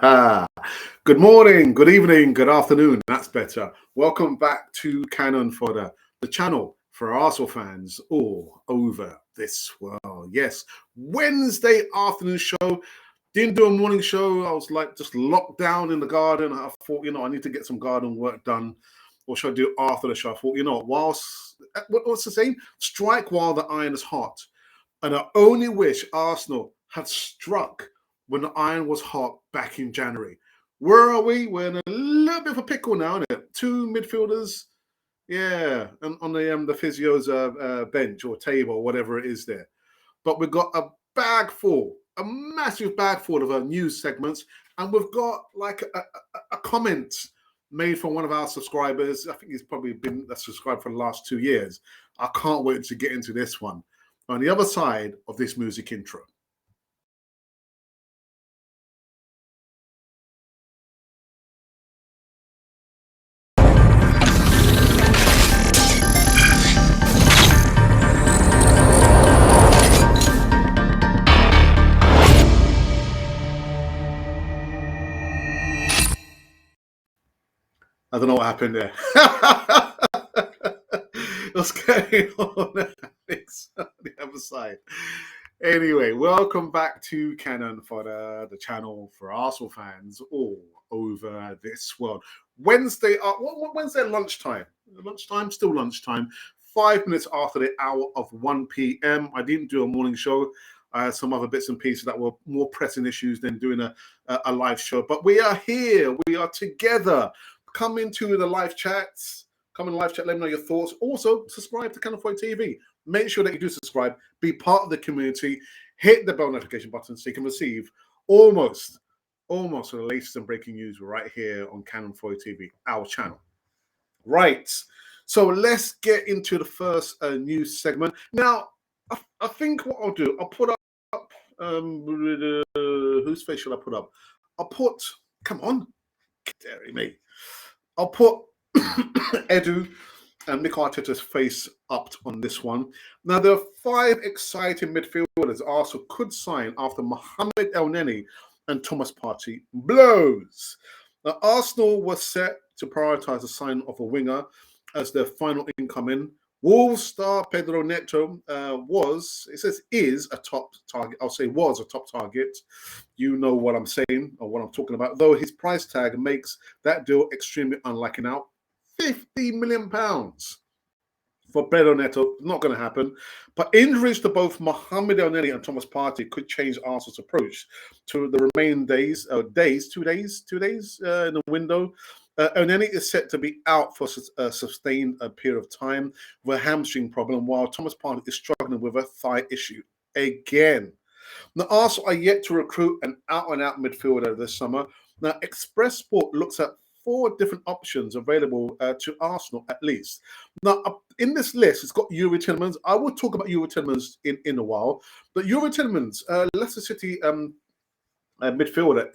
Good morning, good evening, good afternoon. That's better. Welcome back to Cannon Fodder, the channel for Arsenal fans all over this world. Yes, Wednesday afternoon show. Didn't do a morning show. I was like just locked down in the garden. I thought, I need to get some garden work done. What should I do after the show? I thought, what's the saying? Strike while the iron is hot. And I only wish Arsenal had struck when the iron was hot back in January. Where are we? We're in a little bit of a pickle now, isn't it? Two midfielders, yeah, and on the physio's bench or table, whatever it is there. But we've got a massive bag full of news segments, and we've got like a comment made from one of our subscribers. I think he's probably been a subscriber for the last 2 years. I can't wait to get into this one on the other side of this music intro. I don't know what happened there. What's going on Alex, on the other side? Anyway, welcome back to Cannon Fodder, the channel for Arsenal fans all over this world. Wednesday lunchtime. Lunchtime, still lunchtime. 5 minutes after the hour of 1 p.m. I didn't do a morning show. I had some other bits and pieces that were more pressing issues than doing a live show. But we are here. We are together. Come into the live chats. Come in the live chat. Let me know your thoughts. Also, subscribe to Cannon Fodder TV. Make sure that you do subscribe. Be part of the community. Hit the bell notification button so you can receive almost the latest and breaking news right here on Cannon Fodder TV, our channel. Right. So let's get into the first news segment. Now, I think what I'll do, I'll put up whose face should I put up? Come on, dairy me. I'll put Edu and Mikel Arteta's face up on this one. Now, there are 5 exciting midfielders Arsenal could sign after Mohamed Elneny and Thomas Partey blows. Now, Arsenal was set to prioritise the sign of a winger as their final incoming. Wolves star Pedro Neto is a top target. I'll say was a top target. You know what I'm saying or what I'm talking about. Though his price tag makes that deal extremely unlikely now. £50 million for Pedro Neto, not going to happen. But injuries to both Mohamed Elneny and Thomas Partey could change Arsenal's approach to the remaining days in the window. Elneny is set to be out for a sustained period of time with a hamstring problem, while Thomas Partey is struggling with a thigh issue again. Now, Arsenal are yet to recruit an out-and-out midfielder this summer. Now, Express Sport looks at 4 different options available to Arsenal, at least. Now, in this list, it's got Youri Tielemans. I will talk about Youri Tielemans in a while. But Youri Tielemans, Leicester City midfielder,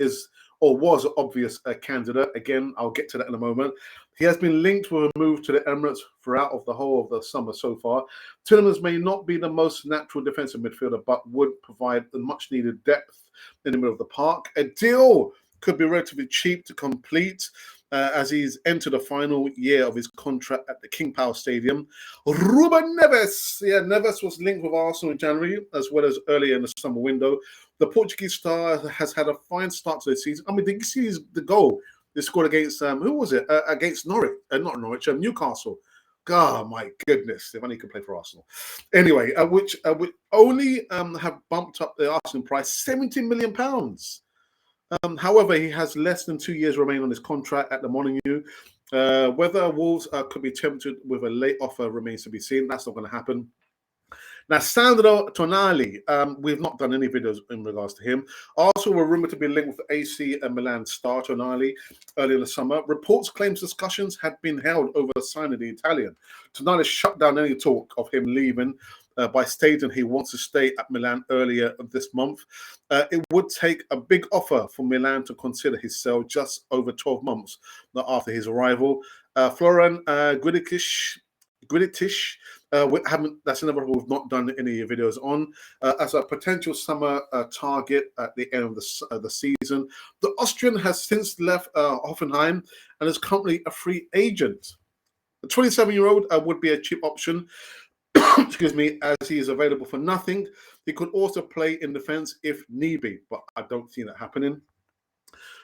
was an obvious candidate. Again, I'll get to that in a moment. He has been linked with a move to the Emirates throughout the whole of the summer so far. Tielemans may not be the most natural defensive midfielder, but would provide the much-needed depth in the middle of the park. A deal could be relatively cheap to complete as he's entered the final year of his contract at the King Power Stadium. Ruben Neves. Yeah, Neves was linked with Arsenal in January as well as earlier in the summer window. The Portuguese star has had a fine start to the season. I mean, did you see the goal they scored against, who was it? Against Norwich, not Norwich, Newcastle. God, my goodness, if only he could play for Arsenal. Anyway, which only have bumped up the Arsenal price £70 million. However, he has less than 2 years remaining on his contract at the Molineux. Whether Wolves could be tempted with a late offer remains to be seen. That's not going to happen. Now, Sandro Tonali, we've not done any videos in regards to him. Also, we're rumoured to be linked with AC Milan star Tonali early in the summer. Reports claims discussions had been held over the signing of the Italian. Tonali shut down any talk of him leaving by stating he wants to stay at Milan earlier this month. It would take a big offer for Milan to consider his sale just over 12 months after his arrival. Florian Grdikic Gritish, we haven't. That's another one we've not done any videos on as a potential summer target at the end of the season. The Austrian has since left Hoffenheim and is currently a free agent. The 27-year-old would be a cheap option, excuse me, as he is available for nothing. He could also play in defence if need be, but I don't see that happening.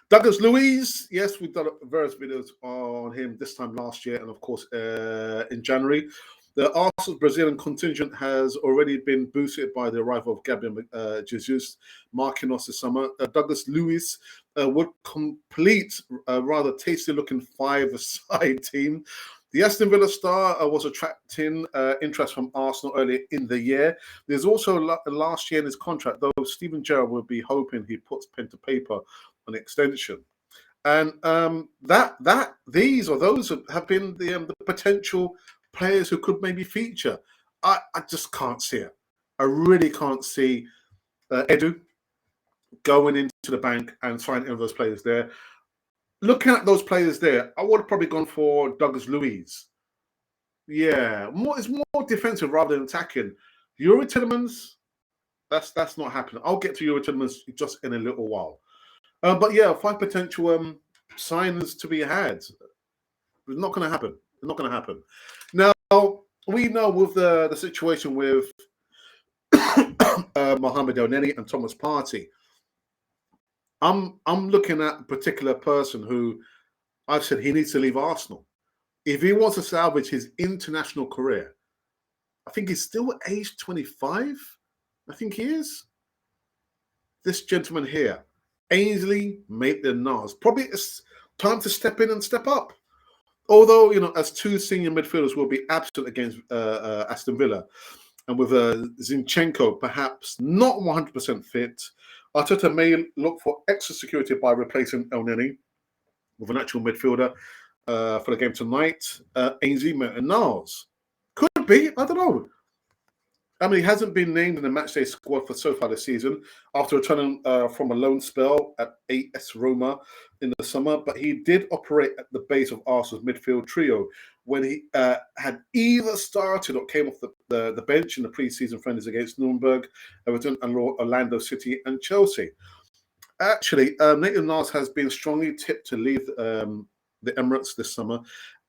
Douglas Luiz, yes, we've done various videos on him this time last year and, of course, in January. The Arsenal Brazilian contingent has already been boosted by the arrival of Gabriel Jesus Marquinhos this summer. Douglas Luiz would complete a rather tasty-looking five-a-side team. The Aston Villa star was attracting interest from Arsenal earlier in the year. There's also last year in his contract, though Steven Gerrard will be hoping he puts pen to paper on extension. And these or those have been the potential players who could maybe feature. I just can't see it. I really can't see Edu going into the bank and signing any of those players there. Looking at those players there, I would have probably gone for Douglas Luiz. Yeah, it's more defensive rather than attacking. Yuri Tillemans, that's not happening. I'll get to Yuri Tillemans just in a little while. But yeah, 5 potential signings to be had. It's not going to happen. It's not going to happen. Now, we know with the situation with Mohamed Elneny and Thomas Partey, I'm looking at a particular person who I've said he needs to leave Arsenal. If he wants to salvage his international career, I think he's still aged 25. I think he is. This gentleman here, Ainsley Maitland-Niles. Probably it's time to step in and step up. Although, as 2 senior midfielders will be absent against Aston Villa, and with Zinchenko perhaps not 100% fit, Arteta may look for extra security by replacing Elneny with an actual midfielder for the game tonight. Ainsley Maitland-Niles. Could be, I don't know. I mean, he hasn't been named in the matchday squad for so far this season after returning from a loan spell at AS Roma in the summer, but he did operate at the base of Arsenal's midfield trio when he had either started or came off the bench in the pre-season friendlies against Nuremberg, Everton, and Orlando City and Chelsea. Actually, Maitland-Niles has been strongly tipped to leave the Emirates this summer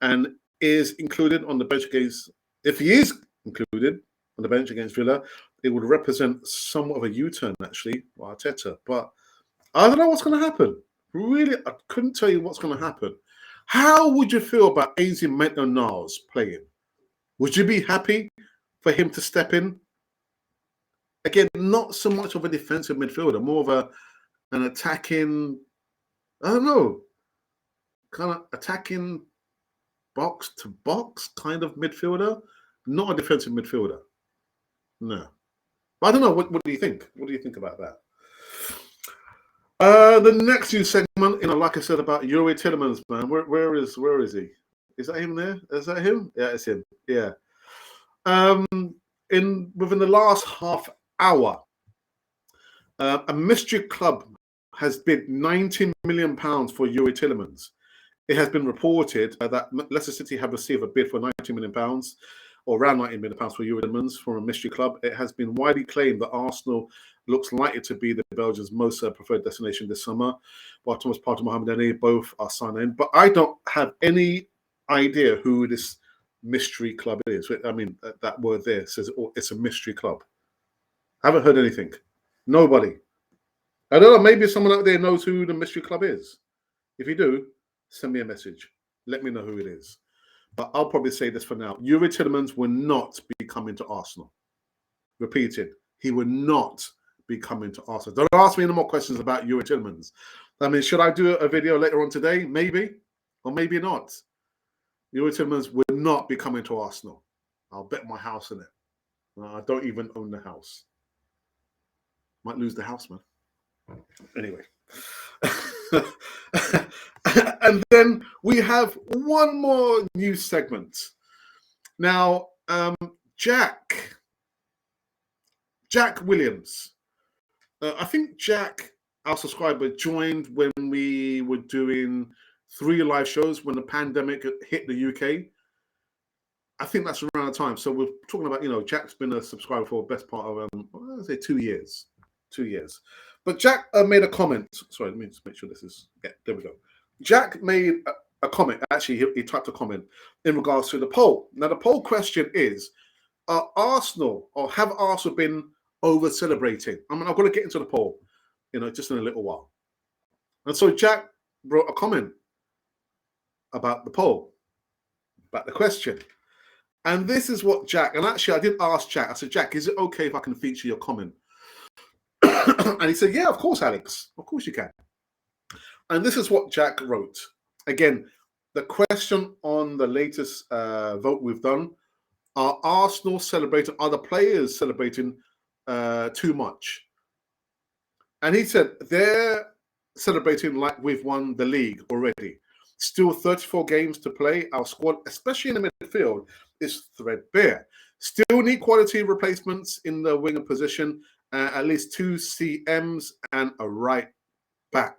and is included on the bench against, if he is included on the bench against Villa, it would represent somewhat of a U-turn, actually, for Arteta. But I don't know what's going to happen. Really, I couldn't tell you what's going to happen. How would you feel about Ainsley Maitland-Niles playing? Would you be happy for him to step in? Again, not so much of a defensive midfielder, more of an attacking, I don't know, kind of attacking box-to-box kind of midfielder, not a defensive midfielder. No. But I don't know. What do you think? What do you think about that? The next news segment, like I said about Yuri Tillemans, man. Where is he? Is that him there? Is that him? Yeah, it's him. Yeah. Within the last half hour, a mystery club has bid £19 million for Yuri Tillemans. It has been reported that Leicester City have received a bid for £90 million, or around £90 million for Yuri Tillemans from a mystery club. It has been widely claimed that Arsenal looks likely to be the Belgians' most preferred destination this summer, while Thomas Partey and Mohamed Elneny both are signed in. But I don't have any idea who this mystery club is. I mean, that word there says it's a mystery club. I haven't heard anything. Nobody. I don't know. Maybe someone out there knows who the mystery club is. If you do, send me a message. Let me know who it is. But I'll probably say this for now. Yuri Tillemans will not be coming to Arsenal. Repeated, he will not be coming to Arsenal. Don't ask me any more questions about Yuri Tillemans. I mean, should I do a video later on today? Maybe, or maybe not. Yuri Tillemans will not be coming to Arsenal. I'll bet my house on it. I don't even own the house. Might lose the house, man. Anyway. And then we have one more news segment. Now, Jack Williams. I think Jack, our subscriber, joined when we were doing 3 live shows when the pandemic hit the UK. I think that's around the time. So we're talking about, Jack's been a subscriber for the best part of, I'd say 2 years. 2 years. But Jack made a comment. Sorry, let me just make sure this is, there we go. Jack made a comment. Actually, he typed a comment in regards to the poll. Now, the poll question is, are Arsenal, or have Arsenal been over celebrating? I mean, I'm going to get into the poll, just in a little while. And so Jack wrote a comment about the poll, about the question. And this is what Jack, and actually I did ask Jack, I said, Jack, is it okay if I can feature your comment? And he said, yeah, of course, Alex. Of course you can. And this is what Jack wrote. Again, the question on the latest vote we've done, are Arsenal celebrating, are the players celebrating too much? And he said, they're celebrating like we've won the league already. Still 34 games to play. Our squad, especially in the midfield, is threadbare. Still need quality replacements in the winger position, at least 2 CMs and a right back.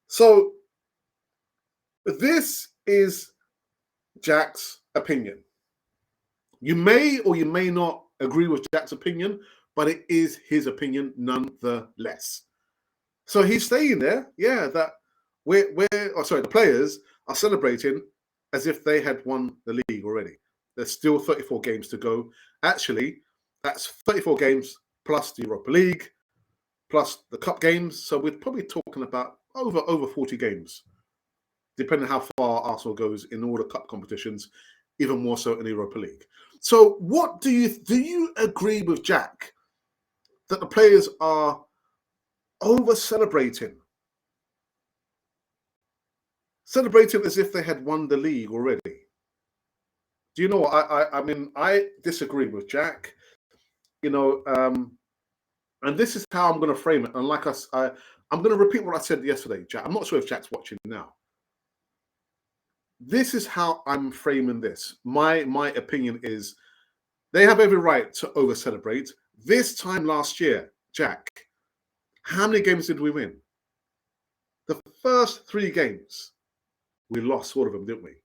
So this is Jack's opinion. You may or you may not agree with Jack's opinion, but it is his opinion nonetheless. So he's saying there, that the players are celebrating as if they had won the league already. There's still 34 games to go. Actually, that's 34 games plus the Europa League, plus the cup games. So we're probably talking about over 40 games, depending on how far Arsenal goes in all the cup competitions, even more so in the Europa League. So what do you agree with Jack that the players are over celebrating as if they had won the league already? Do you know what? I mean, I disagree with Jack, and this is how I'm going to frame it. And like I'm going to repeat what I said yesterday, Jack. I'm not sure if Jack's watching now. This is how I'm framing this. My opinion is they have every right to over celebrate. This time last year, Jack, how many games did we win? The first 3 games, we lost all of them, didn't we?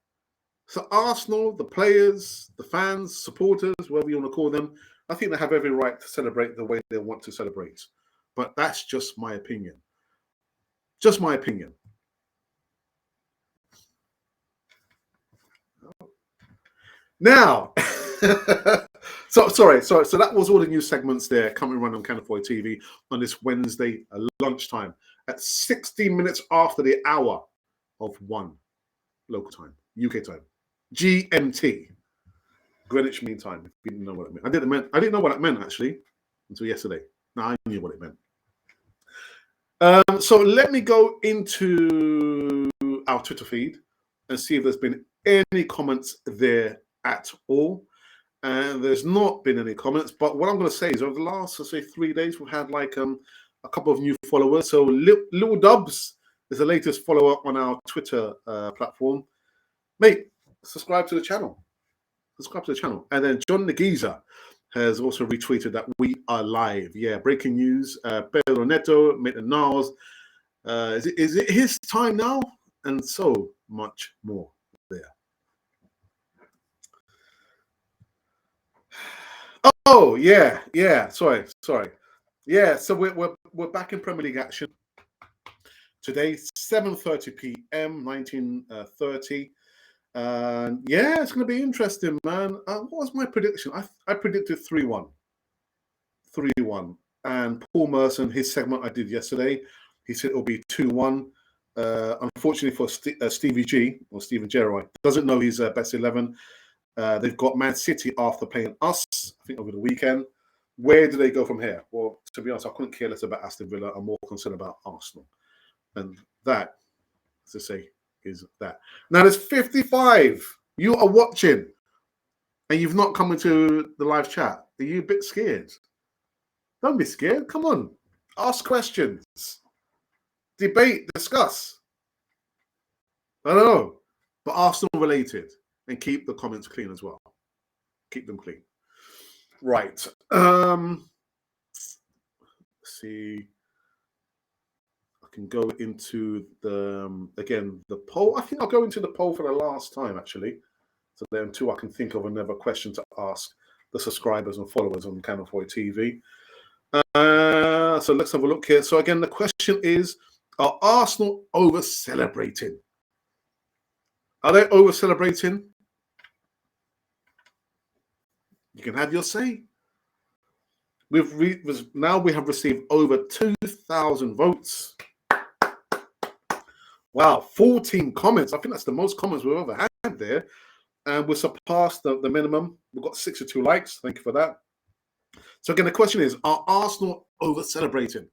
So Arsenal, the players, the fans, supporters, whatever you want to call them, I think they have every right to celebrate the way they want to celebrate. But that's just my opinion. Just my opinion. Now, so that was all the news segments there coming around on Canafoy TV on this Wednesday lunchtime at 16 minutes after the hour of 1 local time, UK time. GMT, Greenwich Mean Time. If you didn't know what it meant, I didn't know what it meant actually until yesterday. Now I knew what it meant. So let me go into our Twitter feed and see if there's been any comments there at all. And there's not been any comments. But what I'm going to say is over the last, 3 days, we've had like a couple of new followers. So Little Dubs is the latest follower on our Twitter platform. Mate, subscribe to the channel. And then John Nagiza has also retweeted that we are live. Yeah, breaking news. Pedro Neto, Maitland-Niles. Is it his time now? And so much more there. Oh, yeah. Sorry. Yeah, so we're back in Premier League action. Today, 7:30 p.m., 19:30. Yeah, it's going to be interesting, man. What was my prediction? I predicted 3-1. 3-1. And Paul Merson, his segment I did yesterday, he said it'll be 2-1. Unfortunately for Stevie G, or Steven Gerrard, doesn't know his best 11. They've got Man City after playing us, I think, over the weekend. Where do they go from here? Well, to be honest, I couldn't care less about Aston Villa. I'm more concerned about Arsenal. And that, as I say, is that. Now, there's 55. You are watching, and you've not come into the live chat. Are you a bit scared? Don't be scared. Come on. Ask questions. Debate. Discuss. I don't know. But Arsenal related. And keep the comments clean as well. Keep them clean. Right. Let's see. I can go into the poll. I think I'll go into the poll for the last time, actually. there until I can think of another question to ask the subscribers and followers on Canal 4 TV. So let's have a look here. So again, the question is, are Arsenal over-celebrating? Are they over-celebrating? You can have your say. Now we have received over 2,000 votes. Wow, 14 comments. I think that's the most comments we've ever had there. And we surpassed the minimum. We've got 62 likes. Thank you for that. So again, the question is, are Arsenal over-celebrating?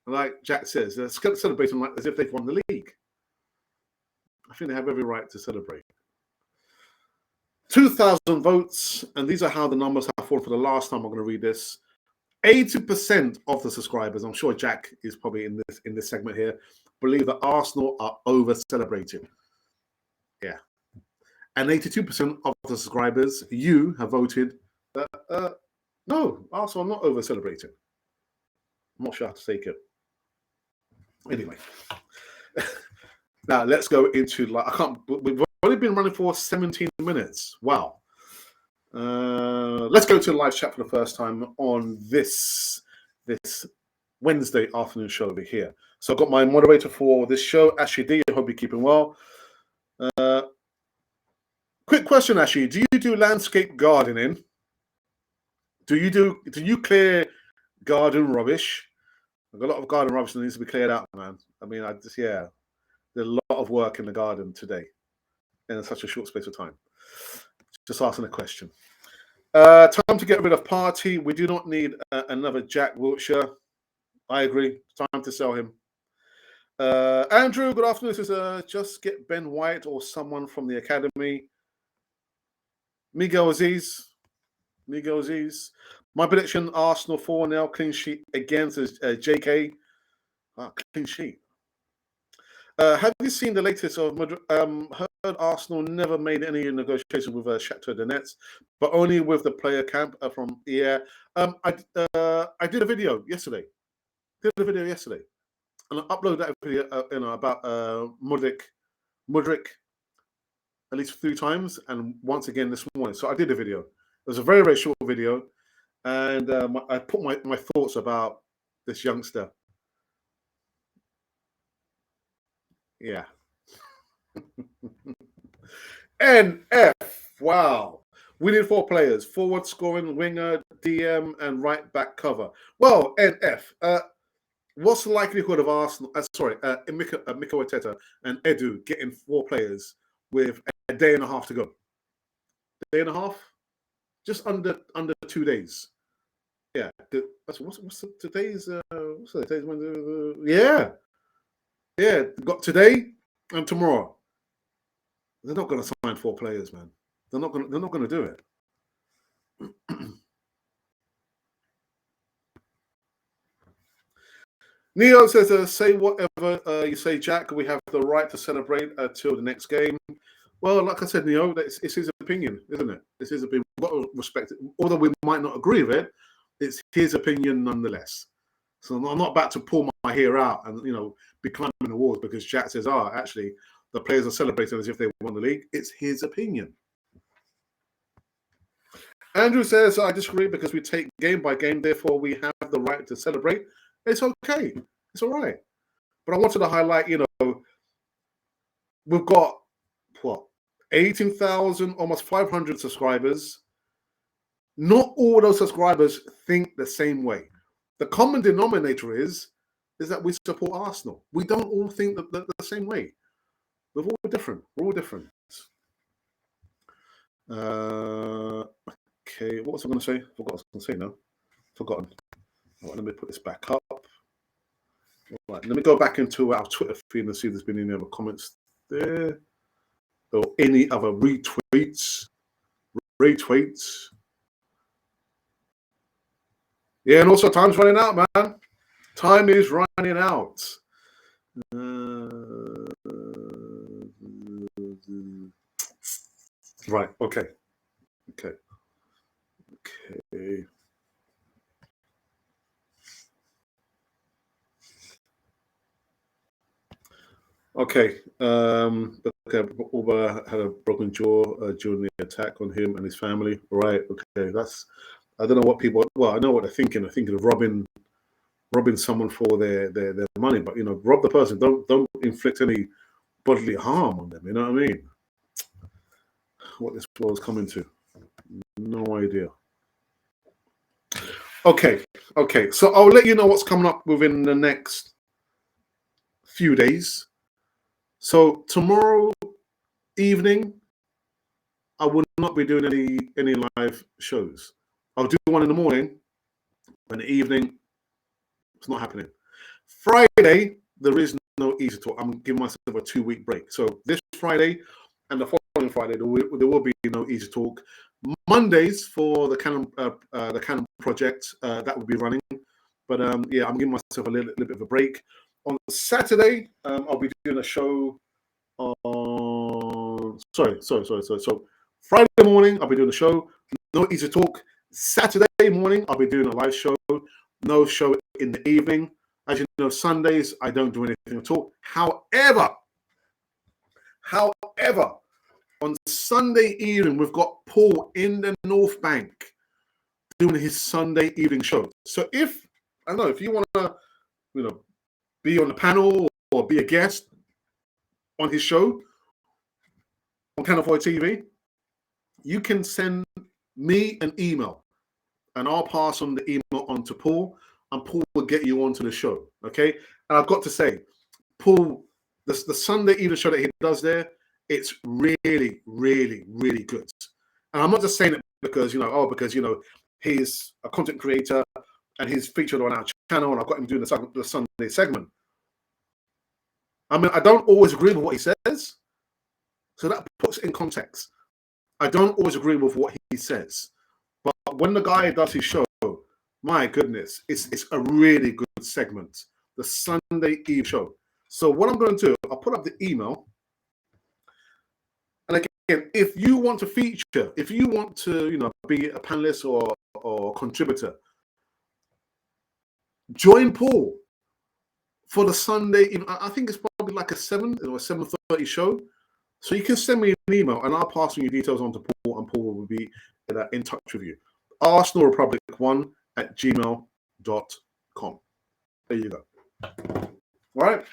Like Jack says, they're celebrating like as if they've won the league. I think they have every right to celebrate. 2,000 votes, and these are how the numbers have fallen for the last time I'm going to read this. 80% of the subscribers, I'm sure Jack is probably in this segment here, believe that Arsenal are over-celebrating. Yeah. And 82% of the subscribers, you have voted that, no, Arsenal are not over-celebrating. I'm not sure how to take it. Anyway. Now, let's go into, we've only been running for 17 minutes. Wow. Let's go to the live chat for the first time on this Wednesday afternoon show over here. So I've got my moderator for this show, Ashley D. I hope you're keeping well. Quick question, Ashley. Do you do landscape gardening? Do you clear garden rubbish? I've got a lot of garden rubbish that needs to be cleared out, man. I mean, there's a lot of work in the garden today in such a short space of time. Just asking a question. Time to get rid of Party. We do not need another Jack Wilshere. I agree. Time to sell him. Andrew, good afternoon. This is just get Ben White or someone from the academy. Miguel Aziz. My prediction, Arsenal 4-0, clean sheet against JK. Clean sheet. Have you seen the latest of Madrid? Heard Arsenal never made any negotiations with Shakhtar Donetsk, but only with the player camp from I did a video yesterday. And I uploaded that video about Mudryk at least 3 times, and once again this morning. So I did a video. It was a very, very short video, and I put my thoughts about this youngster. Yeah. NF. Wow. We need 4 players: forward, scoring, winger, DM, and right back cover. Well, NF. What's the likelihood of Arsenal? Mikel Arteta and Edu getting 4 players with a day and a half to go? Day and a half? Just under 2 days. Yeah. What's today's? Yeah. Got today and tomorrow. They're not going to sign 4 players, man. They're not going to do it. Neo says, say whatever you say, Jack. We have the right to celebrate till the next game. Well, like I said, Neo, it's his opinion, isn't it? It's his opinion. We've got to respect it. Although we might not agree with it, it's his opinion nonetheless. So I'm not about to pull my hair out and, be climbing the walls because Jack says, actually, the players are celebrating as if they won the league. It's his opinion. Andrew says, I disagree because we take game by game, therefore we have the right to celebrate. It's okay. It's all right. But I wanted to highlight, we've got, 18,000, almost 500 subscribers. Not all those subscribers think the same way. The common denominator is that we support Arsenal. We don't all think the same way. We're all different. Okay, what was I going to say? I forgot what I was going to say now. Forgotten. Right, let me put this back up. Right, let me go back into our Twitter feed and see if there's been any other comments there. Or any other retweets. Yeah, and also time's running out, man. Time is running out. Right, okay. Okay, Okay, Auba had a broken jaw during the attack on him and his family. Right. Okay, that's. I don't know what people. Well, I know what they're thinking. They're thinking of robbing someone for their money, but rob the person. Don't inflict any bodily harm on them. You know what I mean? What this world's coming to. No idea. Okay. So I'll let you know what's coming up within the next few days. So tomorrow evening, I will not be doing any live shows. I'll do one in the morning, but in the evening, it's not happening. Friday, there is no Easy Talk. I'm giving myself a 2-week break. So this Friday and the following Friday, there will be no Easy Talk. Mondays for the Canon project that will be running, but yeah, I'm giving myself a little bit of a break. On Saturday, I'll be doing a show on. Sorry. So Friday morning, I'll be doing a show. No Easy Talk. Saturday morning, I'll be doing a live show. No show in the evening. As you know, Sundays I don't do anything at all. However, on Sunday evening, we've got Paul in the North Bank doing his Sunday evening show. So if you want to, be on the panel or be a guest on his show on Channel 4 TV, you can send me an email and I'll pass on the email on to Paul, and Paul will get you onto the show. Okay? And I've got to say, Paul, the Sunday evening show that he does there, it's really, really, really good. And I'm not just saying it because, he's a content creator and he's featured on our channel and I've got him doing the Sunday segment. I mean, I don't always agree with what he says, so that puts it in context. I don't always agree with what he says, but when the guy does his show, my goodness, it's a really good segment, the Sunday Eve show. So what I'm going to do, I'll put up the email. And again, if you want to feature, if you want to, be a panelist or contributor, join Paul for the Sunday. I think it's probably like a 7 or 7:30 show. So you can send me an email and I'll pass on your details on to Paul, and Paul will be in touch with you. ArsenalRepublic1@gmail.com. There you go. All right.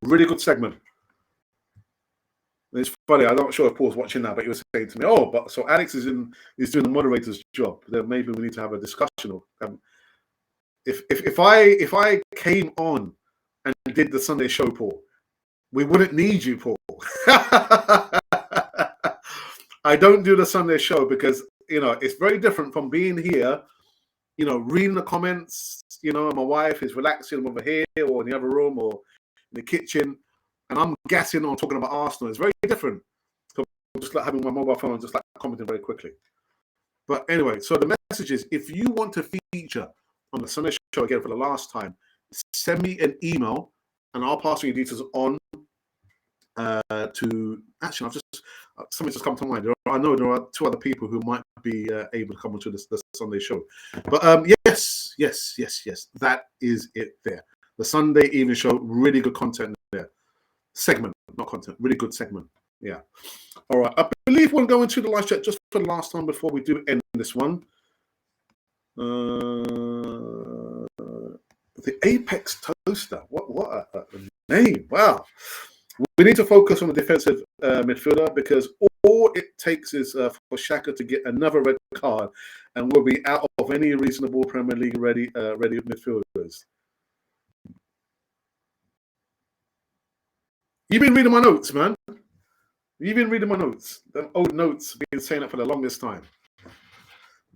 Really good segment. It's funny. I'm not sure if Paul's watching now, but he was saying to me, "Oh, but so Alex is doing the moderator's job. Then maybe we need to have a discussion." If I came on and did the Sunday show, Paul, we wouldn't need you, Paul. I don't do the Sunday show because it's very different from being here. Reading the comments. And my wife is relaxing over here or in the other room or in the kitchen. And I'm gassing on talking about Arsenal. It's very different from just like having my mobile phone, just like commenting very quickly. But anyway, so the message is, if you want to feature on the Sunday show again for the last time, send me an email and I'll pass your details on to. Actually, something just come to mind. I know there are 2 other people who might be able to come onto the Sunday show. But yes, that is it there. The Sunday evening show, really good content there. Segment, not content, really good segment. Yeah. All right. I believe we'll go into the live chat just for the last time before we do end this one. The Apex Toaster. What a name. Wow. We need to focus on the defensive midfielder because all it takes is for Xhaka to get another red card and we'll be out of any reasonable Premier League ready midfielders. You've been reading my notes, man. You've been reading my notes. The old notes, been saying that for the longest time.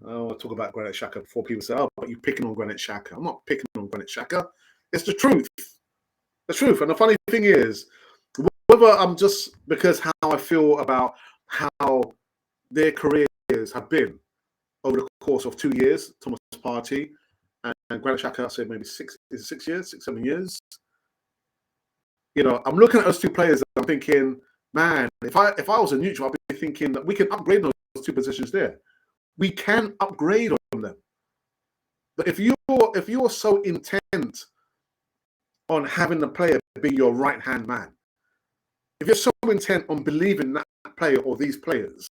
I'll talk about Granit Xhaka before people say, "Oh, but you're picking on Granit Xhaka." I'm not picking on Granit Xhaka. It's the truth. The truth. And the funny thing is, whether I'm just because how I feel about how their careers have been over the course of 2 years, Thomas Partey and Granit Xhaka, I say maybe 6 years, 7 years. I'm looking at those 2 players and I'm thinking, man, if I was a neutral, I'd be thinking that we can upgrade those 2 positions there. We can upgrade on them. But if you're so intent on having the player be your right-hand man, if you're so intent on believing that player or these players,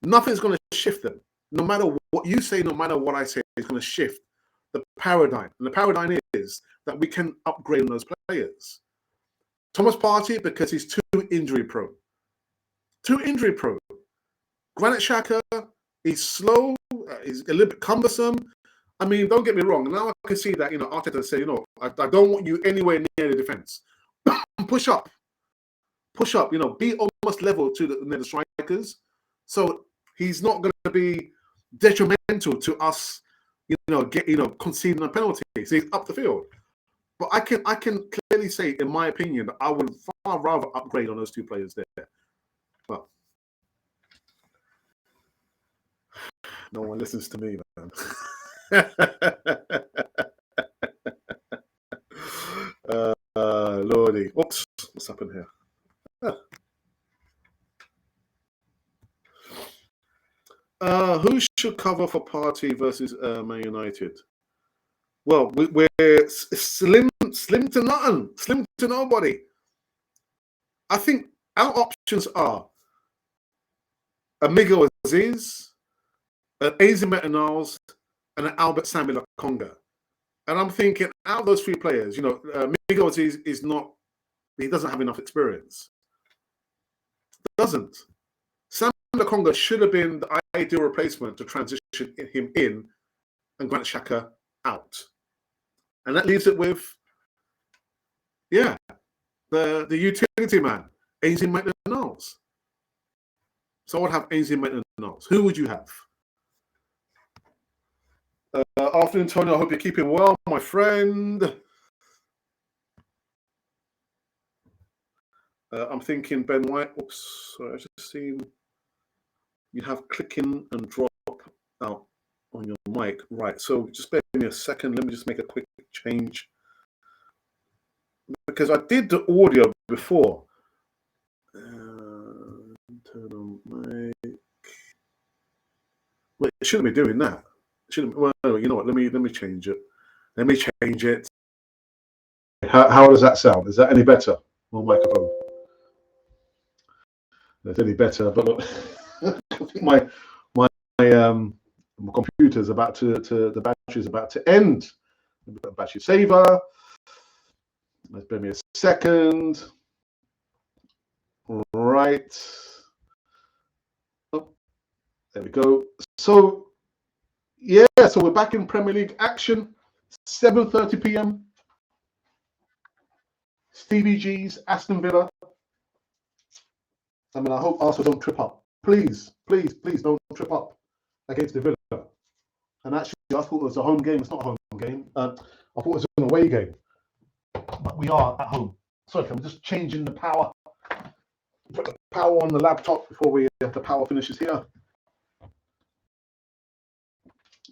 nothing's going to shift them. No matter what you say, no matter what I say, it's going to shift the paradigm. And the paradigm is that we can upgrade on those players. Thomas Partey, because he's too injury prone. Too injury prone. Granit Xhaka, he's slow, he's a little bit cumbersome. I mean, don't get me wrong. Now I can see that, Arteta say, I don't want you anywhere near the defense. Push up, be almost level to the strikers. So he's not going to be detrimental to us, conceding a penalty. So he's up the field. But I can clearly say, in my opinion, that I would far rather upgrade on those two players there. Well, no one listens to me, man. Lordy. Oops, what's happened here? Who should cover for Partey versus Man United? Well, we're slim to nothing, slim to nobody. I think our options are Miguel Aziz, Maitland-Niles, and Albert Samuel Lokonga. And I'm thinking, out of those three players, Miguel Aziz he doesn't have enough experience. Doesn't. Samuel Lokonga should have been the ideal replacement to transition him in and Granit Xhaka out. And that leaves it with, the utility man, Maitland-Niles. So I would have Maitland-Niles. Who would you have? Afternoon, Tony. I hope you're keeping well, my friend. I'm thinking Ben White. Oops, sorry, I just seen you have clicking and drop out on your mic. Right, so just bear with me a second. Let me just make a quick change. Because I did the audio before. Turn on mic. Well, it shouldn't be doing that. Well, you know what? Let me change it. Let me change it. How does that sound? Is that any better? More microphone. That's any better, but look, I think my computer's about the battery's about to end. Battery saver. Let's bear me a second. Right. Oh, there we go. So so we're back in Premier League action. 7:30 p.m. Stevie G's, Aston Villa. I mean, I hope Arsenal don't trip up. Please don't trip up against the Villa. And actually, I thought it was a home game. It's not a home game. I thought it was an away game. But we are at home. Sorry, I'm just changing the power. Put the power on the laptop before the power finishes here.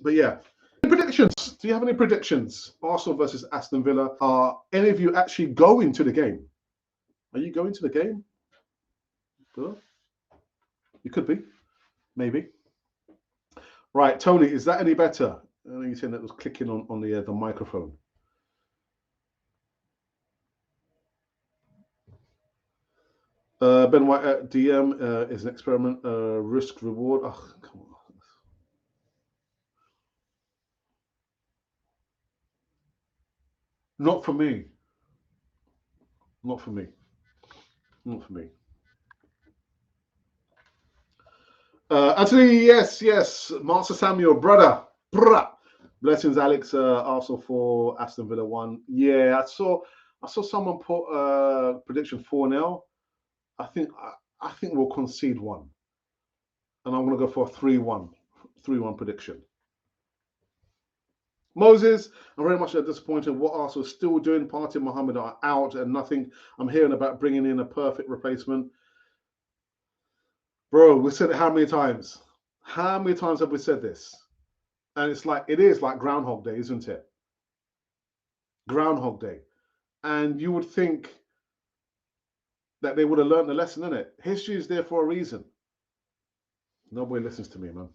But yeah. Predictions. Do you have any predictions? Arsenal versus Aston Villa. Are any of you actually going to the game? Are you going to the game? Good. You could be. Maybe. Right, Tony, is that any better? I know you said that was clicking on the microphone. Ben White at DM is an experiment. Risk reward. Oh, come on. Not for me. Not for me. Not for me. Anthony, yes. Master Samuel, brother. Blessings, Alex. Arsenal 4, Aston Villa 1. Yeah, I saw someone put prediction 4-0. I think we'll concede 1. And I'm going to go for a 3-1 prediction. Moses, I'm very much disappointed what Arsenal is still doing. Partey and Mohamed are out and nothing. I'm hearing about bringing in a perfect replacement. Bro, we said it how many times? How many times have we said this? And it is like Groundhog Day, isn't it? Groundhog Day. And you would think that they would have learned the lesson, innit? History is there for a reason. Nobody listens to me, man.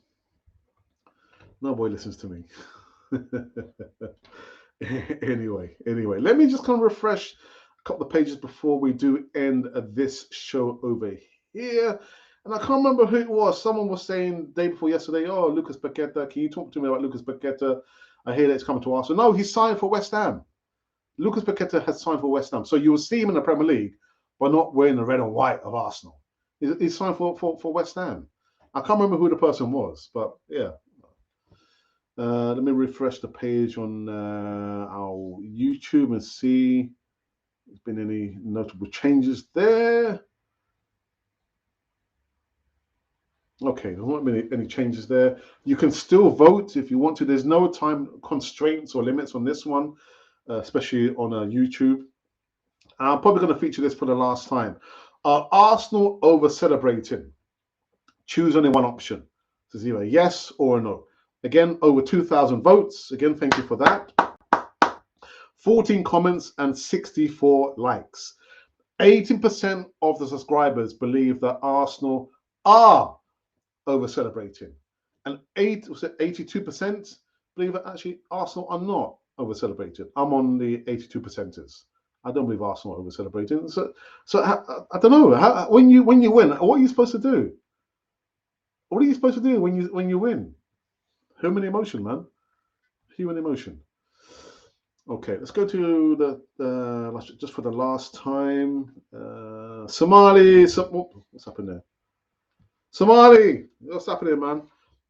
Nobody listens to me. Anyway, let me just kind of refresh couple of pages before we do end this show over here. And I can't remember who it was. Someone was saying day before yesterday, oh, Lucas Paqueta, can you talk to me about Lucas Paqueta? I hear that he's coming to Arsenal. No, he's signed for West Ham. Lucas Paqueta has signed for West Ham. So you will see him in the Premier League, but not wearing the red and white of Arsenal. He's signed for West Ham. I can't remember who the person was, but yeah. Let me refresh the page on our YouTube and see if there's been any notable changes there. Okay, there won't be any changes there. You can still vote if you want to. There's no time constraints or limits on this one, especially on YouTube. I'm probably going to feature this for the last time. Are Arsenal over celebrating? Choose only one option. So it's either yes or no. Again, over 2,000 votes. Again, thank you for that. 14 comments and 64 likes. 18% of the subscribers believe that Arsenal are over celebrating, and 82% believe that actually Arsenal are not over celebrating. I'm on the 82%ers. I don't believe Arsenal are over celebrating. So I don't know. When you win, what are you supposed to do? What are you supposed to do when you win? Human emotion, man. Human emotion. Okay, let's go to the just for the last time. Somali. What's happened there? Somali, what's happening, man?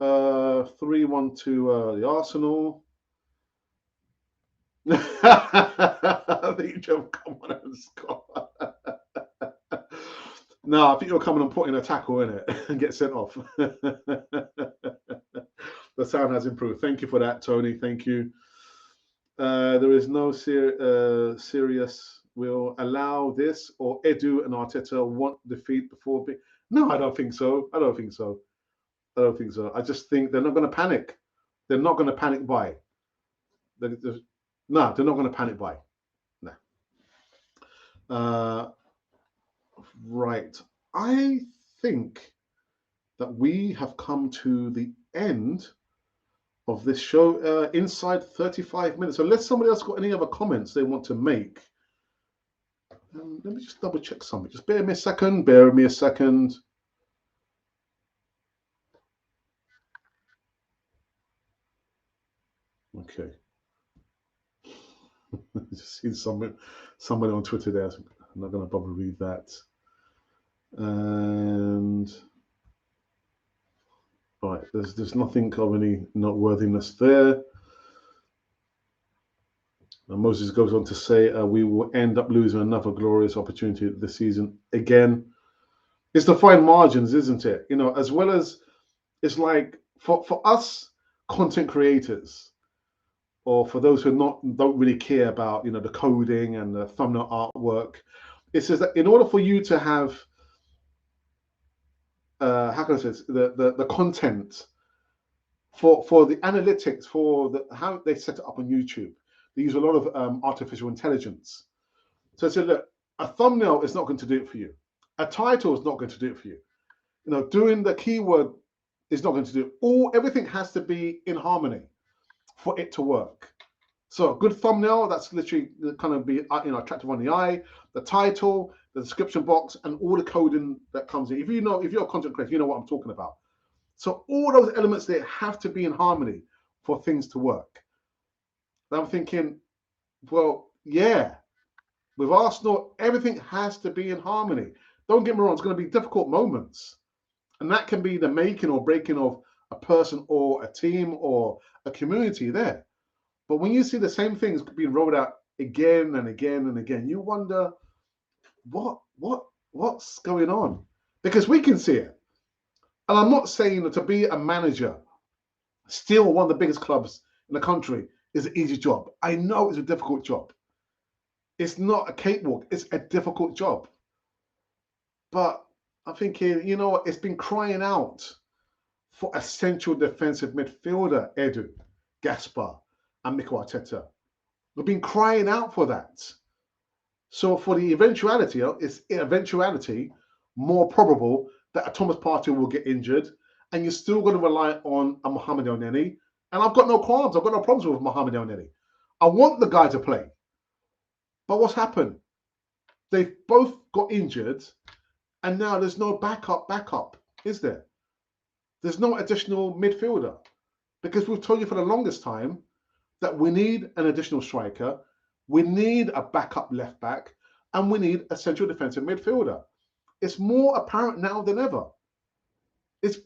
3-1 to the Arsenal. I think Joe come on and score. No, I think you're coming and putting a tackle in it and get sent off. The sound has improved. Thank you for that, Tony. Thank you. There is no serious will allow this, or Edu and Arteta want defeat before. No, I don't think so. I don't think so. I just think they're not going to panic. They're not going to panic buy. No, they're not going to panic buy. No. Right. I think that we have come to the end of this show inside 35 minutes. Unless somebody else got any other comments they want to make. Let me just double check something. Just bear me a second. Okay. Just seen somebody on Twitter there. I'm not going to bother read that. And right, there's nothing of any noteworthiness there. And Moses goes on to say, we will end up losing another glorious opportunity this season again. It's the fine margins, isn't it? You know, as well as it's like for us content creators, or for those who don't really care about, you know, the coding and the thumbnail artwork, it says that in order for you to have how can I say this? The content for the analytics, for how they set it up on YouTube, they use a lot of artificial intelligence. So I said, look, a thumbnail is not going to do it for you. A title is not going to do it for you. You know, doing the keyword is not going to do it. Everything has to be in harmony for it to work. So a good thumbnail, that's literally kind of be, you know, attractive on the eye. The title, the description box, and all the coding that comes in. If you're a content creator, you know what I'm talking about. So all those elements, they have to be in harmony for things to work. And I'm thinking, well, yeah, with Arsenal, everything has to be in harmony. Don't get me wrong, it's going to be difficult moments. And that can be the making or breaking of a person or a team or a community there. But when you see the same things being rolled out again and again and again, you wonder, what's going on? Because we can see it. And I'm not saying that to be a manager, still one of the biggest clubs in the country, is an easy job. I know it's a difficult job. It's not a cakewalk. It's a difficult job. But I'm thinking, you know what? It's been crying out for a central defensive midfielder, Edu, Gaspar, and Mikel Arteta. We've been crying out for that. So for the eventuality, it's eventuality more probable that a Thomas Partey will get injured, and you're still going to rely on a Mohamed Elneny. And I've got no qualms. I've got no problems with Mohamed Elneny. I want the guy to play. But what's happened? They've both got injured, and now there's no backup, is there? There's no additional midfielder, because we've told you for the longest time that we need an additional striker, we need a backup left back, and we need a central defensive midfielder. It's more apparent now than ever. It's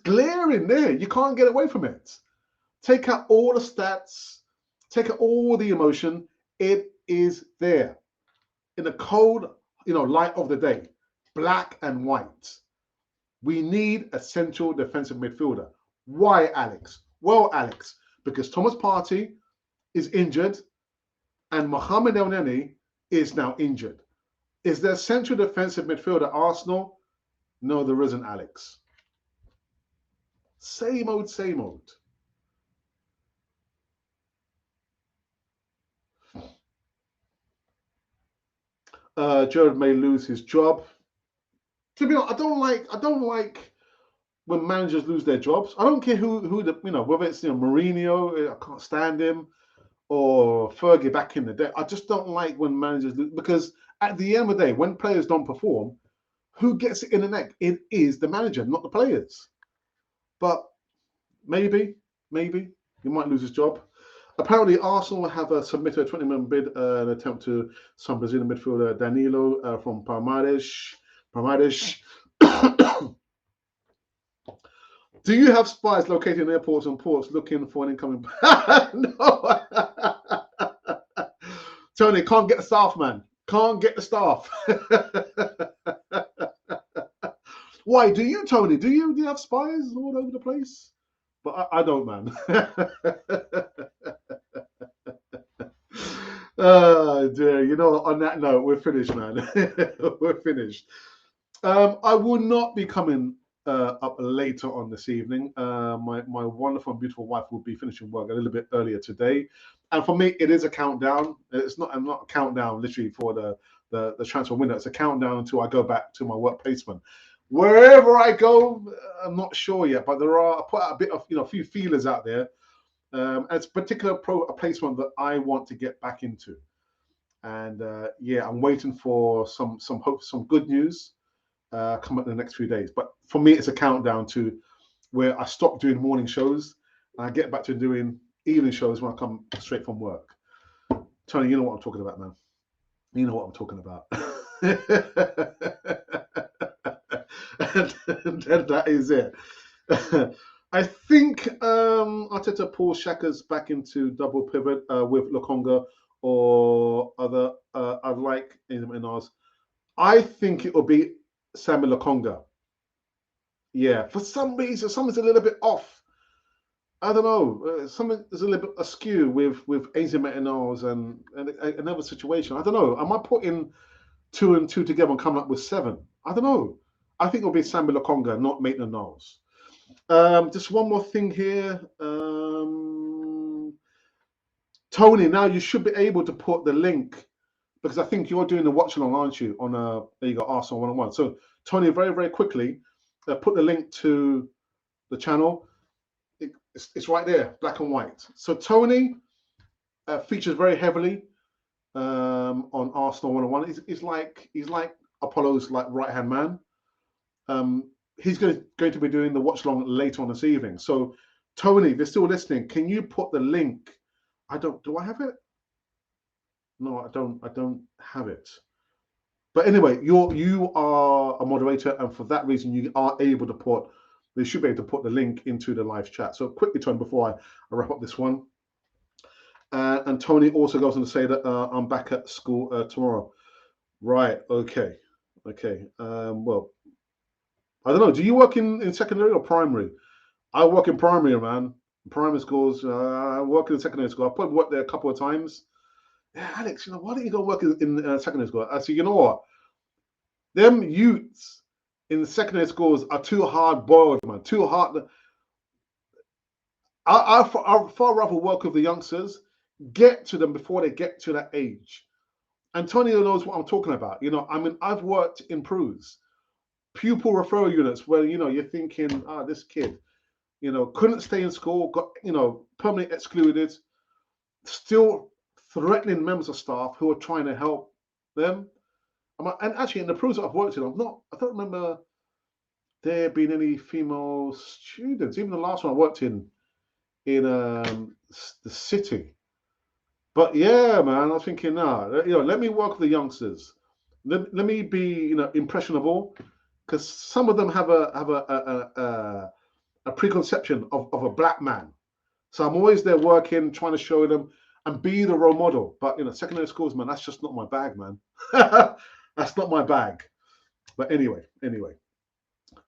glaring there. You can't get away from it. Take out all the stats, take out all the emotion. It is there in the cold, light of the day, black and white. We need a central defensive midfielder. Why, Alex? Well, Alex, because Thomas Partey is injured and Mohamed El Neni is now injured. Is there a central defensive midfielder at Arsenal? No, there isn't, Alex. Same old, same old. Jared may lose his job. To be honest, I don't like when managers lose their jobs. I don't care who whether it's Mourinho, I can't stand him, or Fergie back in the day. I just don't like when managers lose, because at the end of the day, when players don't perform, who gets it in the neck? It is the manager, not the players. But maybe he might lose his job. Apparently, Arsenal have submitted a 20 million bid an attempt to some Brazilian midfielder Danilo from Palmeiras. Do you have spies located in airports and ports looking for an incoming? No. Tony, can't get the staff, man. Can't get the staff. Why do you, Tony? Do you have spies all over the place? But I don't, man. Oh dear. On that note, we're finished, man. We're finished. I will not be coming up later on this evening. My wonderful and beautiful wife will be finishing work a little bit earlier today. And for me, it is a countdown. I'm not a countdown literally for the transfer window. It's a countdown until I go back to my work placement. Wherever I go, I'm not sure yet, but I put out a bit of, a few feelers out there. And it's a particular placement that I want to get back into. And I'm waiting for some hope, some good news come up in the next few days. But for me, it's a countdown to where I stop doing morning shows and I get back to doing evening shows when I come straight from work. Tony, you know what I'm talking about, man. You know what I'm talking about. and that is it. I think Arteta pulls Shaka's back into double pivot with Lokonga or other. I'd like in ours. I think it will be Samuel Lokonga. Yeah, for some reason, something's a little bit off. I don't know. Something is a little bit askew with Ainsley Maitland-Niles and another situation. I don't know. Am I putting 2 and 2 together and coming up with 7? I don't know. I think it'll be Samuel Lokonga, not Maitland-Niles. Just one more thing here. Tony, now you should be able to put the link, because I think you're doing the watch along, aren't you? On there you go, Arsenal 1-on-1. So Tony, very, very quickly, put the link to the channel. It's right there, black and white. So Tony features very heavily on Arsenal 1-on-1. He's like Apollo's right-hand man. He's going to be doing the watch along later on this evening. So Tony, if you're still listening, can you put the link? Do I have it? No, I don't have it. But anyway, you are a moderator, and for that reason, you are able to put. They should be able to put the link into the live chat. So quickly, Tony, before I wrap up this one. And Tony also goes on to say that I'm back at school tomorrow. Right. Okay. Well, I don't know. Do you work in secondary or primary? I work in primary, man. Primary schools. I work in secondary school. I've probably worked there a couple of times. Yeah, Alex, why don't you go work in secondary school? I said, you know what? Them youths in the secondary schools are too hard boiled, man. Too hard. I'd far rather work with the youngsters, get to them before they get to that age. Antonio knows what I'm talking about. I've worked in PRUs, pupil referral units, where you're thinking, this kid, couldn't stay in school, got permanently excluded, still threatening members of staff who are trying to help them. And actually, in the pros that I've worked in, I don't remember there being any female students. Even the last one I worked in the city. But yeah, man, I was thinking, let me work with the youngsters. Let me be, impressionable, because some of them have a preconception of a black man. So I'm always there working, trying to show them and be the role model. But secondary schools, man, that's just not my bag, man. That's not my bag. But anyway,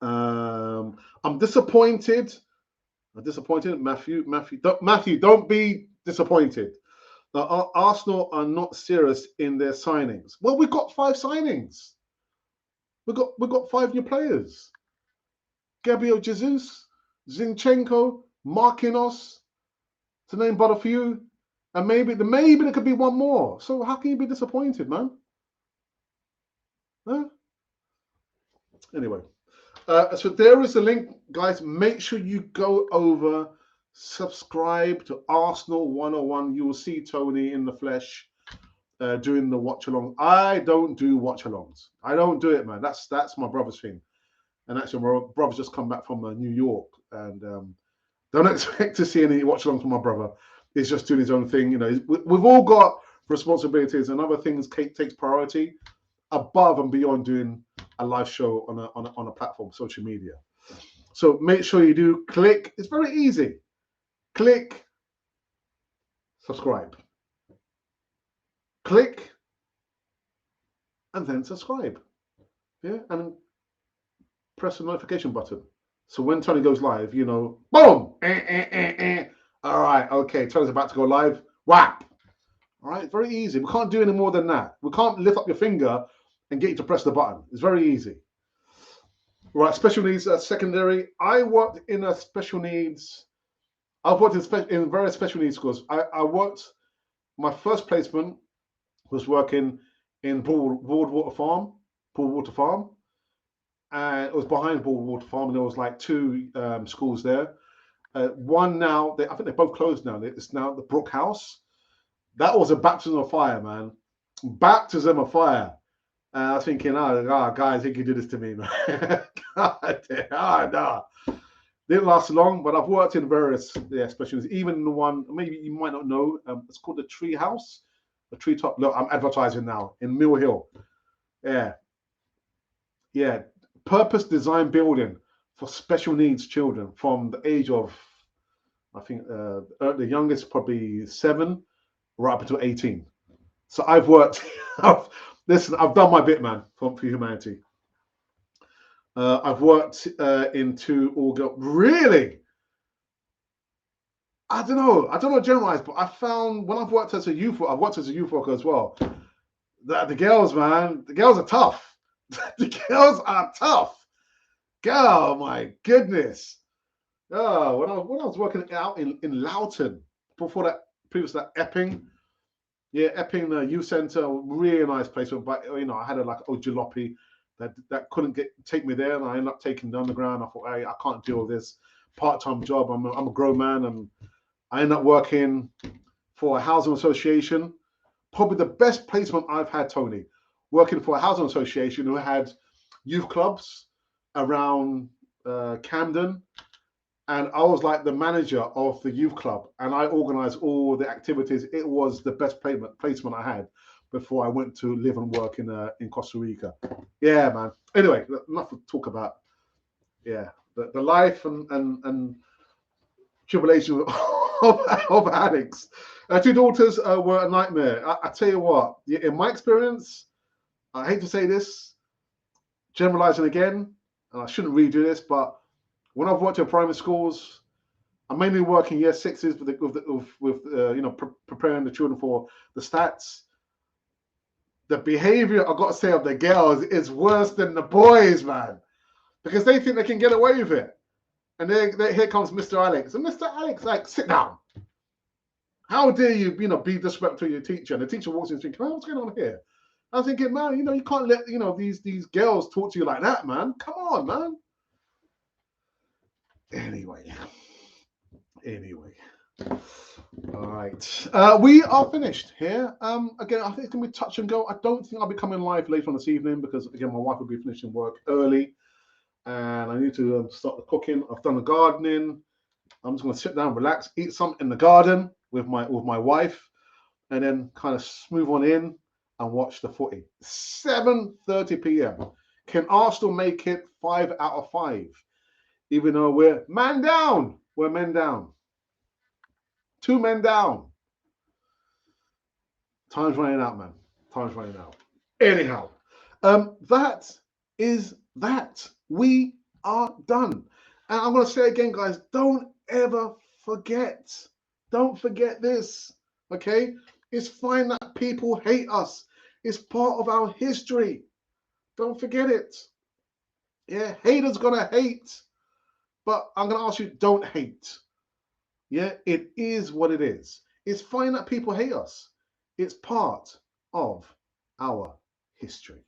I'm disappointed. Matthew, don't be disappointed. Now, Arsenal are not serious in their signings. Well, we've got 5 signings. We've got 5 new players. Gabriel Jesus, Zinchenko, Marquinhos, to name but a few. And maybe there could be one more. So how can you be disappointed, man? Huh? Anyway, so there is a link, guys. Make sure you go over, subscribe to Arsenal 101. You will see Tony in the flesh doing the watch along. I don't do watch alongs. I don't do it, man. That's my brother's thing. And actually, my brother's just come back from New York, and don't expect to see any watch alongs from my brother. He's just doing his own thing. We've all got responsibilities, and other things takes priority above and beyond doing a live show on a platform, social media. So make sure you do click. It's very easy. Click, subscribe. Click, and then subscribe. Yeah, and press the notification button. So when Tony goes live, boom! All right, okay, Tony's about to go live. Whap! All right, very easy. We can't do any more than that. We can't lift up your finger and get you to press the button. It's very easy. Right, special needs secondary. I worked in a special needs. I've worked in various special needs schools. I worked. My first placement was working in Broadwater Farm, and it was behind Broadwater Farm, and there was like 2 schools there. One now, I think they're both closed now. It's now the Brook House. That was a baptism of fire, man. Baptism of fire. I was thinking, guys, he could do this to me, man. No. Didn't last long, but I've worked in various specialties. Even the one, maybe you might not know, it's called the Tree House, the Treetop. Look, I'm advertising now in Mill Hill. Yeah. Purpose design building for special needs children from the age of, I think, the youngest probably 7, right up until 18. So I've worked. Listen, I've done my bit, man, for humanity. I've worked into all girls. Really? I don't know generalize, but I found when I've worked as a youth worker as well. The girls, man, the girls are tough. The girls are tough. Oh my goodness. Oh, when I was working out in Loughton, previous to that, Epping. Yeah, Epping Youth Centre, really nice place. But I had like a jalopy that couldn't take me there, and I ended up taking the underground. I thought, hey, I can't deal with this part-time job. I'm a grown man, and I ended up working for a housing association. Probably the best placement I've had, Tony, working for a housing association who had youth clubs around Camden. And I was like the manager of the youth club, and I organized all the activities. It was the best placement I had before I went to live and work in Costa Rica. Yeah, man. Anyway, enough to talk about. Yeah, the life and tribulation of addicts. 2 daughters were a nightmare. I tell you what, in my experience, I hate to say this, generalizing again, and I shouldn't redo this, but when I've worked in primary schools, I'm mainly working year 6s with preparing the children for the stats. The behavior, I've got to say, of the girls is worse than the boys, man, because they think they can get away with it. And here comes Mr. Alex. And Mr. Alex, like, sit down. How dare you, be disrespectful to your teacher? And the teacher walks in thinking, oh, what's going on here? I'm thinking, man, you can't let, these girls talk to you like that, man. Come on, man. Anyway. All right. We are finished here. Again, I think it's going to be touch and go. I don't think I'll be coming live later on this evening because, again, my wife will be finishing work early and I need to start the cooking. I've done the gardening. I'm just going to sit down, relax, eat something in the garden with my wife, and then kind of smooth on in and watch the footy. 7:30 p.m. Can Arsenal make it 5 out of 5? Even though we're man down. We're men down. 2 men down. Time's running out, man. Time's running out. Anyhow, that is that. We are done. And I'm going to say again, guys, don't ever forget. Don't forget this. Okay? It's fine that people hate us. It's part of our history. Don't forget it. Yeah, haters gonna hate. But I'm gonna ask you, don't hate. Yeah, it is what it is. It's fine that people hate us. It's part of our history.